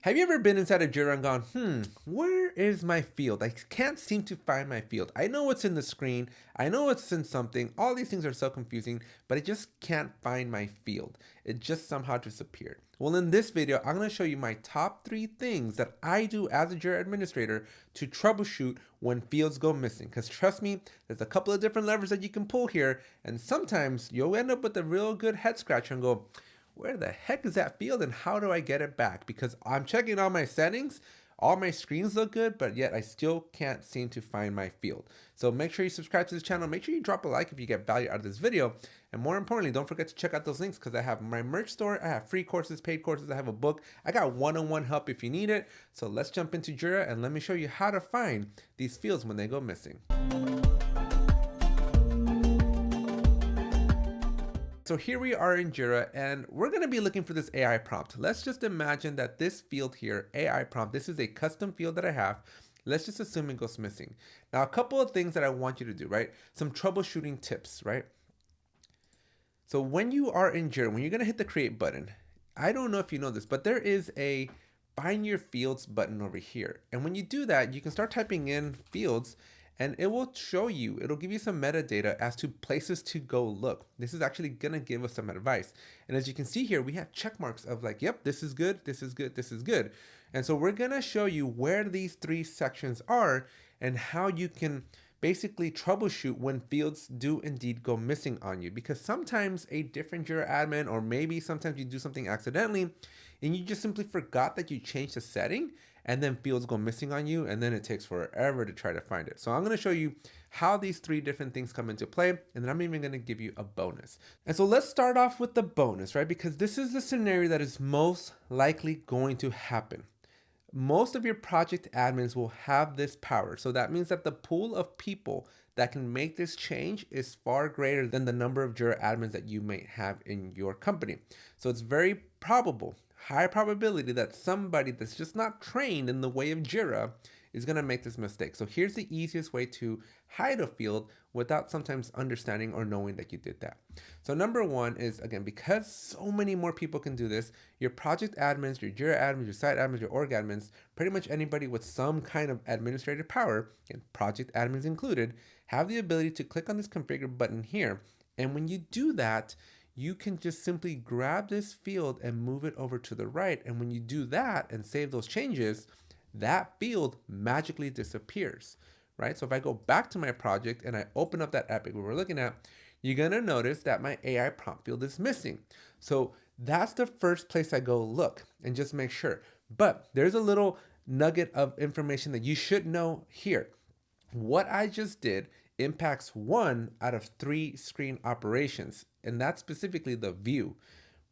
Have you ever been inside of Jira and gone, where is my field? I can't seem to find my field. I know it's in the screen. I know it's in something. All these things are so confusing, but I just can't find my field. It just somehow disappeared. Well, in this video, I'm going to show you my top 3 things that I do as a Jira administrator to troubleshoot when fields go missing. Because trust me, there's a couple of different levers that you can pull here, and sometimes you'll end up with a real good head scratcher and go, where the heck is that field and how do I get it back? Because I'm checking all my settings, all my screens look good, but yet I still can't seem to find my field. So make sure you subscribe to this channel. Make sure you drop a like if you get value out of this video. And more importantly, don't forget to check out those links because I have my merch store. I have free courses, paid courses. I have a book. I got one-on-one help if you need it. So let's jump into Jira and let me show you how to find these fields when they go missing. So here we are in Jira and we're going to be looking for this AI prompt. Let's just imagine that this field here, AI prompt, this is a custom field that I have. Let's just assume it goes missing. Now, a couple of things that I want you to do, right? Some troubleshooting tips, right? So when you are in Jira, when you're going to hit the create button, I don't know if you know this, but there is a find your fields button over here. And when you do that, you can start typing in fields and it will show you, it'll give you some metadata as to places to go look. This is actually gonna give us some advice. And as you can see here, we have check marks of like, yep, this is good, this is good, this is good. And so we're gonna show you where these 3 sections are and how you can basically troubleshoot when fields do indeed go missing on you. Because sometimes a different Jira admin, or maybe sometimes you do something accidentally and you just simply forgot that you changed the setting and then fields go missing on you and then it takes forever to try to find it. So I'm gonna show you how these 3 different things come into play and then I'm even gonna give you a bonus. And so let's start off with the bonus, right? Because this is the scenario that is most likely going to happen. Most of your project admins will have this power. So that means that the pool of people that can make this change is far greater than the number of Jira admins that you may have in your company. So it's very probable, high probability that somebody that's just not trained in the way of Jira is going to make this mistake. So here's the easiest way to hide a field without sometimes understanding or knowing that you did that. So number 1 is, again, because so many more people can do this, your project admins, your Jira admins, your site admins, your org admins, pretty much anybody with some kind of administrative power, and project admins included, have the ability to click on this configure button here. And when you do that, you can just simply grab this field and move it over to the right. And when you do that and save those changes, that field magically disappears, right? So if I go back to my project and I open up that epic we were looking at, you're gonna notice that my AI prompt field is missing. So that's the first place I go look and just make sure. But there's a little nugget of information that you should know here. What I just did impacts 1 out of 3 screen operations, and that's specifically the view.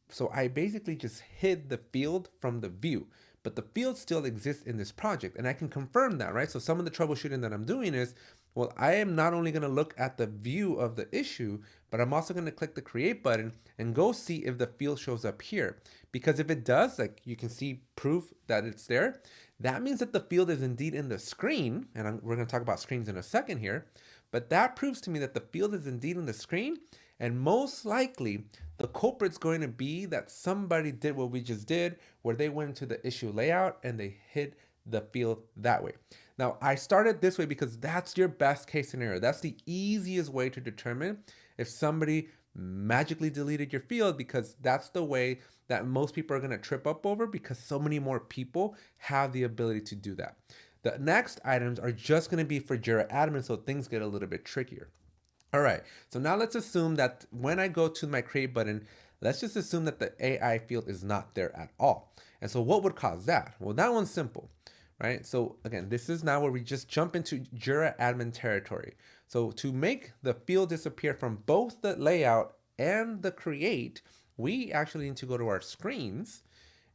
So I basically just hid the field from the view, but the field still exists in this project, and I can confirm that, right? So some of the troubleshooting that I'm doing is, well, I am not only gonna look at the view of the issue, but I'm also gonna click the create button and go see if the field shows up here. Because if it does, like you can see proof that it's there, that means that the field is indeed in the screen, and we're gonna talk about screens in a second here, but that proves to me that the field is indeed in the screen, and most likely the culprit's going to be that somebody did what we just did, where they went into the issue layout and they hid the field that way. Now, I started this way because that's your best case scenario. That's the easiest way to determine if somebody magically deleted your field, because that's the way that most people are going to trip up over, because so many more people have the ability to do that. The next items are just going to be for Jira admin, so things get a little bit trickier. All right, so now let's assume that when I go to my create button, let's just assume that the AI field is not there at all. And so what would cause that? Well, that one's simple, right? So again, this is now where we just jump into Jira admin territory. So to make the field disappear from both the layout and the create, we actually need to go to our screens,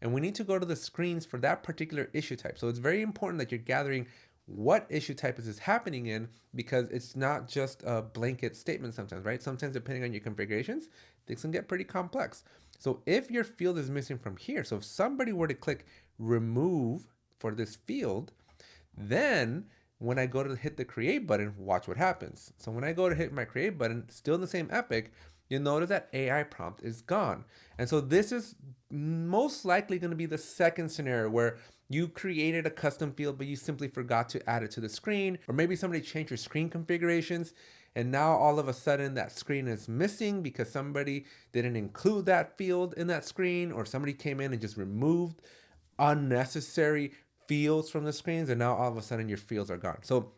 and we need to go to the screens for that particular issue type. So it's very important that you're gathering what issue type is this happening in, because it's not just a blanket statement sometimes, right? Sometimes depending on your configurations, things can get pretty complex. So if your field is missing from here, so if somebody were to click remove for this field, then when I go to hit the create button, watch what happens. So when I go to hit my create button, still in the same epic, you'll notice that AI prompt is gone. And so this is most likely going to be the second scenario where you created a custom field, but you simply forgot to add it to the screen, or maybe somebody changed your screen configurations, and now all of a sudden that screen is missing because somebody didn't include that field in that screen, or somebody came in and just removed unnecessary fields from the screens, and now all of a sudden your fields are gone. So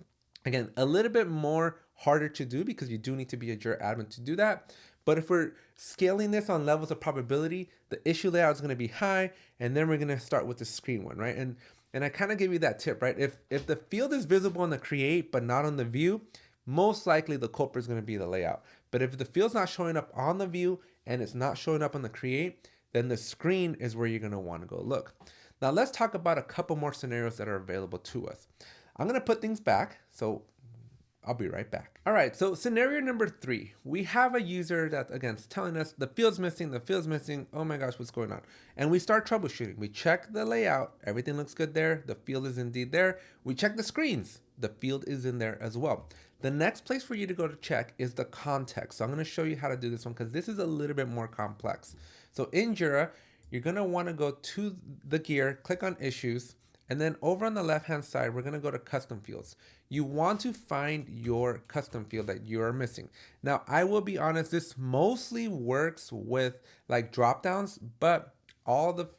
again, a little bit more harder to do because you do need to be a Jira admin to do that. But if we're scaling this on levels of probability, the issue layout is going to be high, and then we're going to start with the screen one, right? And I kind of give you that tip, right? If the field is visible on the create but not on the view, most likely the culprit is going to be the layout. But if the field's not showing up on the view and it's not showing up on the create, then the screen is where you're going to want to go look. Now let's talk about a couple more scenarios that are available to us. I'm going to put things back, so I'll be right back. All right, so scenario number 3, we have a user that, again, is telling us the field's missing, oh my gosh, what's going on? And we start troubleshooting. We check the layout, everything looks good there, the field is indeed there. We check the screens, the field is in there as well. The next place for you to go to check is the context. So I'm gonna show you how to do this one because this is a little bit more complex. So in Jira, you're gonna wanna go to the gear, click on issues, and then over on the left-hand side, we're gonna go to custom fields. You want to find your custom field that you are missing. Now, I will be honest, this mostly works with like drop-downs, but all the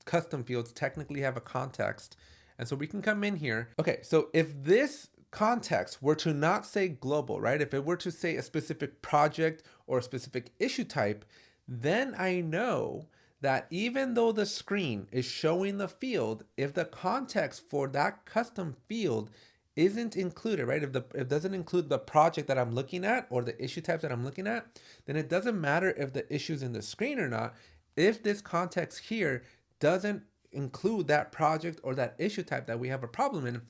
custom fields technically have a context. And so we can come in here. Okay, so if this context were to not say global, right? If it were to say a specific project or a specific issue type, then I know that even though the screen is showing the field, if the context for that custom field isn't included, right? If it doesn't include the project that I'm looking at or the issue types that I'm looking at, then it doesn't matter if the issue's in the screen or not. If this context here doesn't include that project or that issue type that we have a problem in,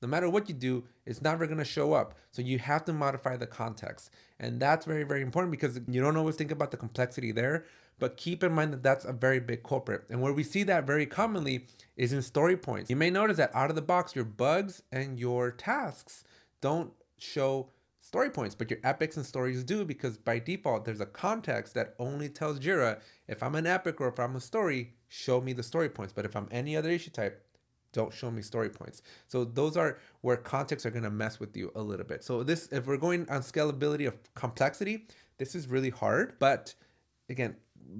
no matter what you do, it's never going to show up. So you have to modify the context. And that's very, very important because you don't always think about the complexity there, but keep in mind that that's a very big culprit. And where we see that very commonly is in story points. You may notice that out of the box, your bugs and your tasks don't show story points, but your epics and stories do, because by default, there's a context that only tells Jira, if I'm an epic or if I'm a story, show me the story points. But if I'm any other issue type, don't show me story points. So those are where contexts are going to mess with you a little bit. So this, if we're going on scalability of complexity, this is really hard. But again,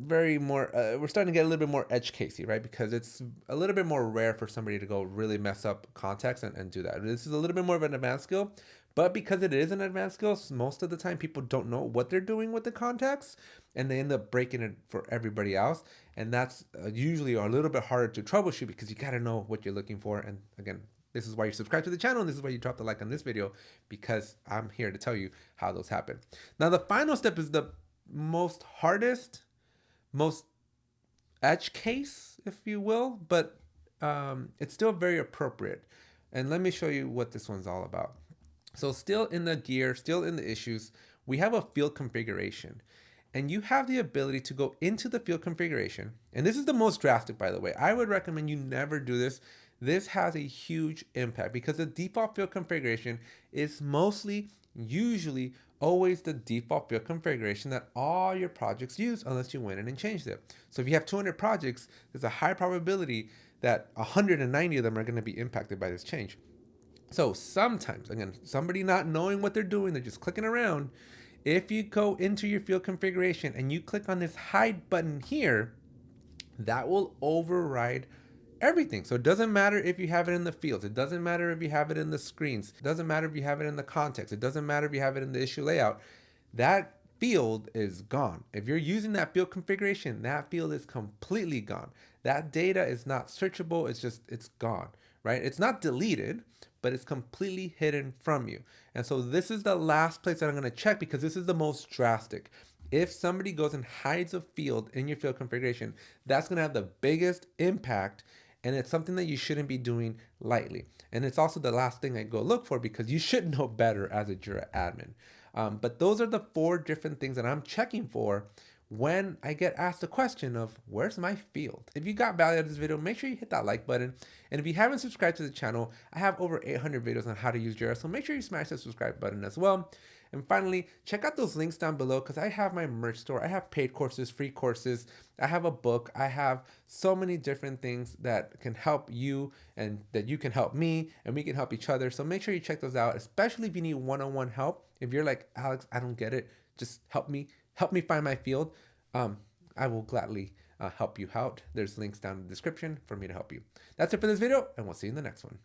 we're starting to get a little bit more edge casey, right? Because it's a little bit more rare for somebody to go really mess up context and do that. This is a little bit more of an advanced skill. But because it is an advanced skill, most of the time people don't know what they're doing with the context, and they end up breaking it for everybody else. And that's usually a little bit harder to troubleshoot because you got to know what you're looking for. And again, this is why you subscribe to the channel, and this is why you drop the like on this video, because I'm here to tell you how those happen. Now, the final step is the most hardest, most edge case, if you will, but it's still very appropriate. And let me show you what this one's all about. So still in the gear, still in the issues, we have a field configuration, and you have the ability to go into the field configuration. And this is the most drastic, by the way. I would recommend you never do this. This has a huge impact because the default field configuration is usually always the default field configuration that all your projects use unless you went in and changed it. So if you have 200 projects, there's a high probability that 190 of them are going to be impacted by this change. So sometimes, again, somebody not knowing what they're doing, they're just clicking around. If you go into your field configuration and you click on this hide button here, that will override everything. So it doesn't matter if you have it in the fields. It doesn't matter if you have it in the screens. It doesn't matter if you have it in the context. It doesn't matter if you have it in the issue layout. That field is gone. If you're using that field configuration, that field is completely gone. That data is not searchable. It's gone, right? It's not deleted, but it's completely hidden from you. And so this is the last place that I'm going to check because this is the most drastic. If somebody goes and hides a field in your field configuration, that's going to have the biggest impact, and it's something that you shouldn't be doing lightly. And it's also the last thing I go look for because you should know better as a Jira admin. But those are the 4 different things that I'm checking for when I get asked the question of where's my field. If you got value out of this video, make sure you hit that like button. And if you haven't subscribed to the channel, I have over 800 videos on how to use Jira. So make sure you smash that subscribe button as well. And finally, check out those links down below because I have my merch store. I have paid courses, free courses. I have a book. I have so many different things that can help you and that you can help me and we can help each other. So make sure you check those out, especially if you need one-on-one help. If you're like, Alex, I don't get it, just help me find my field. I will gladly help you out. There's links down in the description for me to help you. That's it for this video, and we'll see you in the next one.